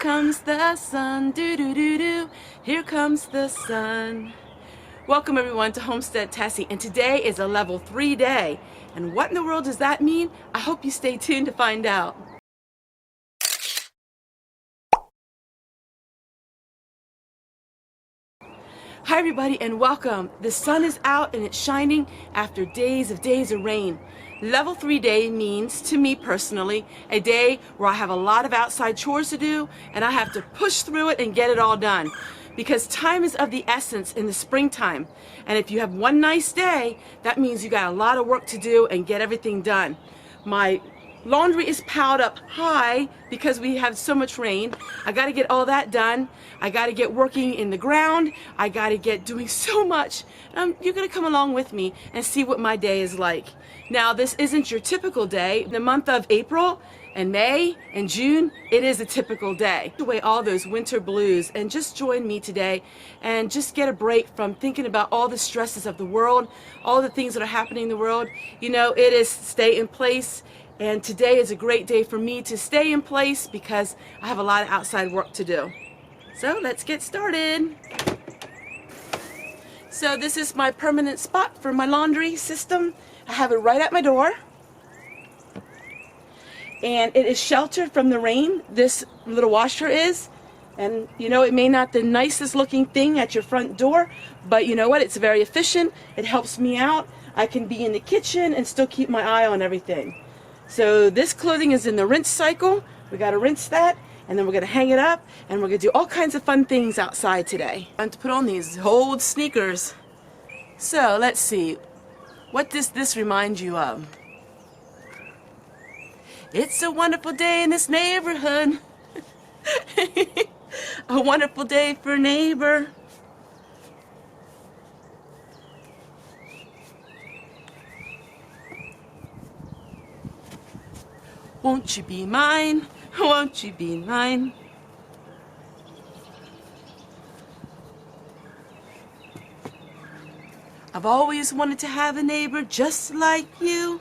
comes the sun, do do do do, here comes the sun. Welcome everyone to Homestead Tessie, and today is a level 3 day. And what in the world does that mean? I hope you stay tuned to find out. Hi everybody and welcome. The sun is out and it's shining after days of rain. Level 3 day means, to me personally, a day where I have a lot of outside chores to do and I have to push through it and get it all done. Because time is of the essence in the springtime. And if you have one nice day, that means you got a lot of work to do and get everything done. My laundry is piled up high because we have so much rain. I got to get all that done. I got to get working in the ground. I got to get doing so much. You're going to come along with me and see what my day is like. Now, this isn't your typical day. In the month of April and May and June, it is a typical day. Away all those winter blues and just join me today and just get a break from thinking about all the stresses of the world, all the things that are happening in the world. You know, it is stay in place. And today is a great day for me to stay in place because I have a lot of outside work to do. So let's get started. So this is my permanent spot for my laundry system. I have it right at my door. And it is sheltered from the rain. This little washer is. And you know, it may not the nicest looking thing at your front door, but you know what? It's very efficient. It helps me out. I can be in the kitchen and still keep my eye on everything. So this clothing is in the rinse cycle. We got to rinse that, and then we're going to hang it up, and we're going to do all kinds of fun things outside today. I'm to put on these old sneakers. So let's see. What does this remind you of? It's a wonderful day in this neighborhood. A wonderful day for a neighbor. Won't you be mine? Won't you be mine? I've always wanted to have a neighbor just like you.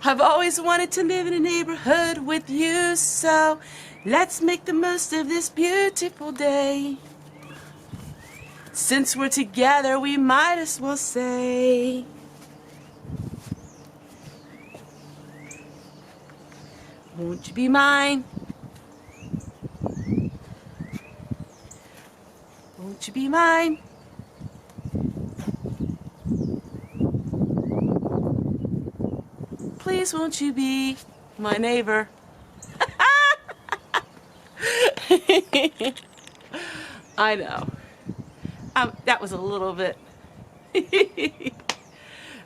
I've always wanted to live in a neighborhood with you. So let's make the most of this beautiful day. Since we're together, we might as well say, won't you be mine? Won't you be mine? Please won't you be my neighbor? I know. That was a little bit.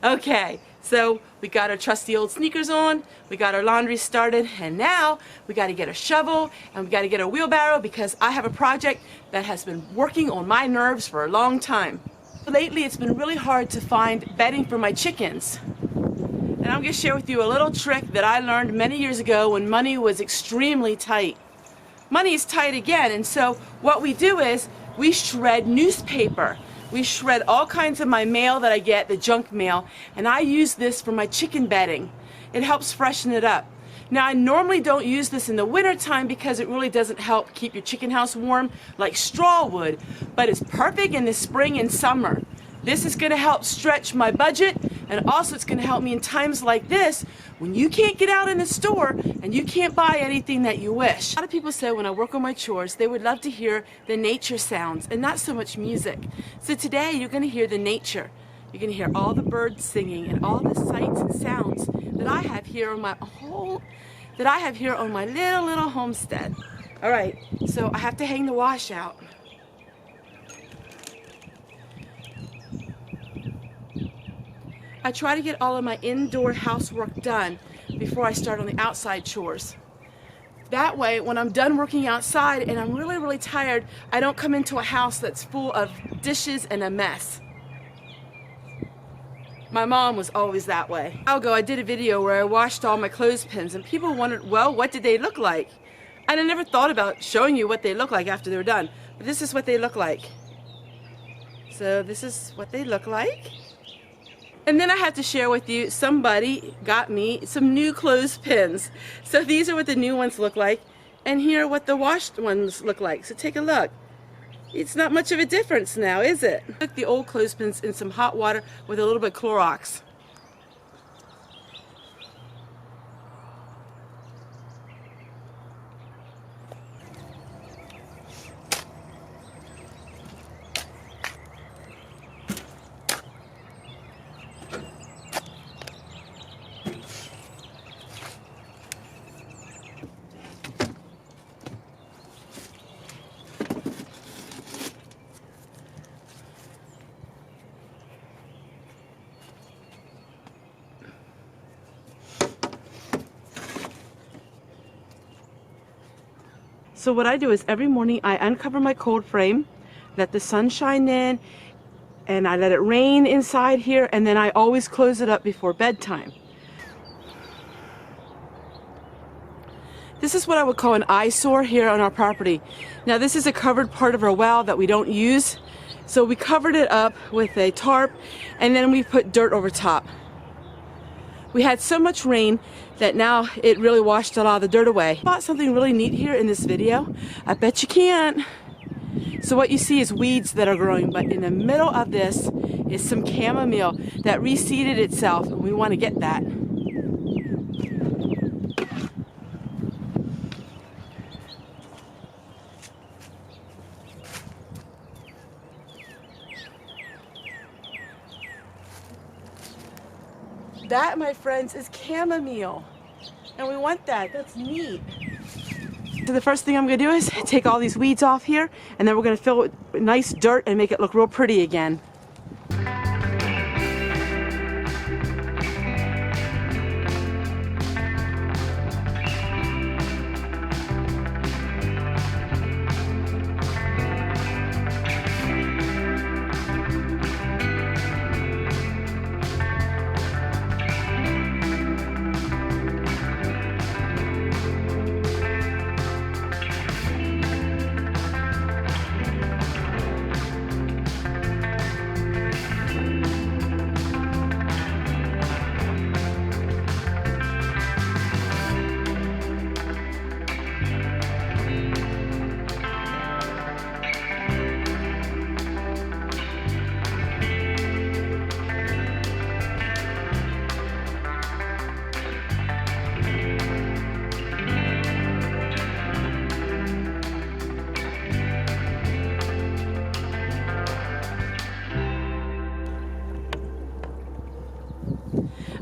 Okay. So we got our trusty old sneakers on, we got our laundry started, and now we got to get a shovel and we got to get a wheelbarrow because I have a project that has been working on my nerves for a long time. Lately it's been really hard to find bedding for my chickens. And I'm going to share with you a little trick that I learned many years ago when money was extremely tight. Money is tight again, and so what we do is we shred newspaper. We shred all kinds of my mail that I get, the junk mail, and I use this for my chicken bedding. It helps freshen it up. Now, I normally don't use this in the winter time because it really doesn't help keep your chicken house warm like straw would, but it's perfect in the spring and summer. This is going to help stretch my budget, and also it's going to help me in times like this when you can't get out in the store and you can't buy anything that you wish. A lot of people say when I work on my chores, they would love to hear the nature sounds and not so much music. So today you're going to hear the nature. You're going to hear all the birds singing and all the sights and sounds that I have here on my little homestead. All right, so I have to hang the wash out. I try to get all of my indoor housework done before I start on the outside chores. That way, when I'm done working outside and I'm really, really tired, I don't come into a house that's full of dishes and a mess. My mom was always that way. A while ago, I did a video where I washed all my clothespins and people wondered, well, what did they look like? And I never thought about showing you what they look like after they were done. But this is what they look like. So this is what they look like. And then I have to share with you, somebody got me some new clothespins. So these are what the new ones look like. and here what the washed ones look like. So take a look. It's not much of a difference now, is it? Put the old clothespins in some hot water with a little bit of Clorox. So what I do is every morning I uncover my cold frame, let the sun shine in, and I let it rain inside here, and then I always close it up before bedtime. This is what I would call an eyesore here on our property. Now this is a covered part of our well that we don't use, so we covered it up with a tarp, and then we put dirt over top. We had so much rain that now it really washed a lot of the dirt away. I bought something really neat here in this video. I bet you can't. So what you see is weeds that are growing, but in the middle of this is some chamomile that reseeded itself, and we want to get that. That, my friends, is chamomile, and we want that. That's neat. So the first thing I'm going to do is take all these weeds off here, and then we're going to fill it with nice dirt and make it look real pretty again.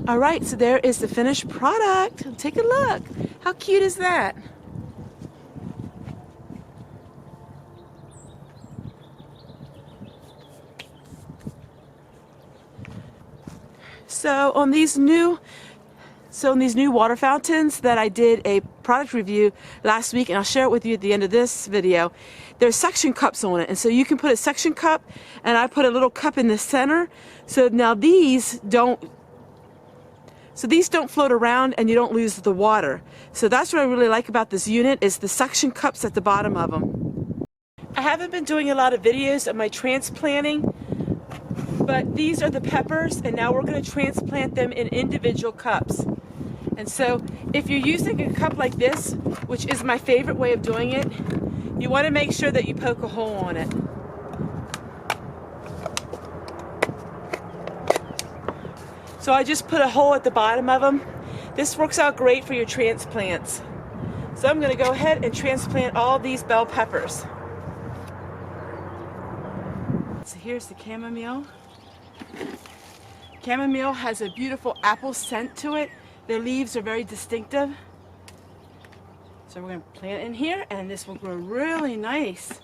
Alright, so there is the finished product. Take a look. How cute is that? So in these new water fountains that I did a product review last week, and I'll share it with you at the end of this video, there's suction cups on it, and so you can put a suction cup, and I put a little cup in the center. So now these don't float around and you don't lose the water. So that's what I really like about this unit, is the suction cups at the bottom of them. I haven't been doing a lot of videos of my transplanting, but these are the peppers, and now we're going to transplant them in individual cups. And so if you're using a cup like this, which is my favorite way of doing it, you want to make sure that you poke a hole on it. So I just put a hole at the bottom of them. This works out great for your transplants. So I'm going to go ahead and transplant all these bell peppers. So here's the chamomile. Chamomile has a beautiful apple scent to it. Their leaves are very distinctive. So we're going to plant it in here, and this will grow really nice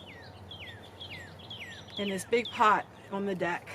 in this big pot on the deck.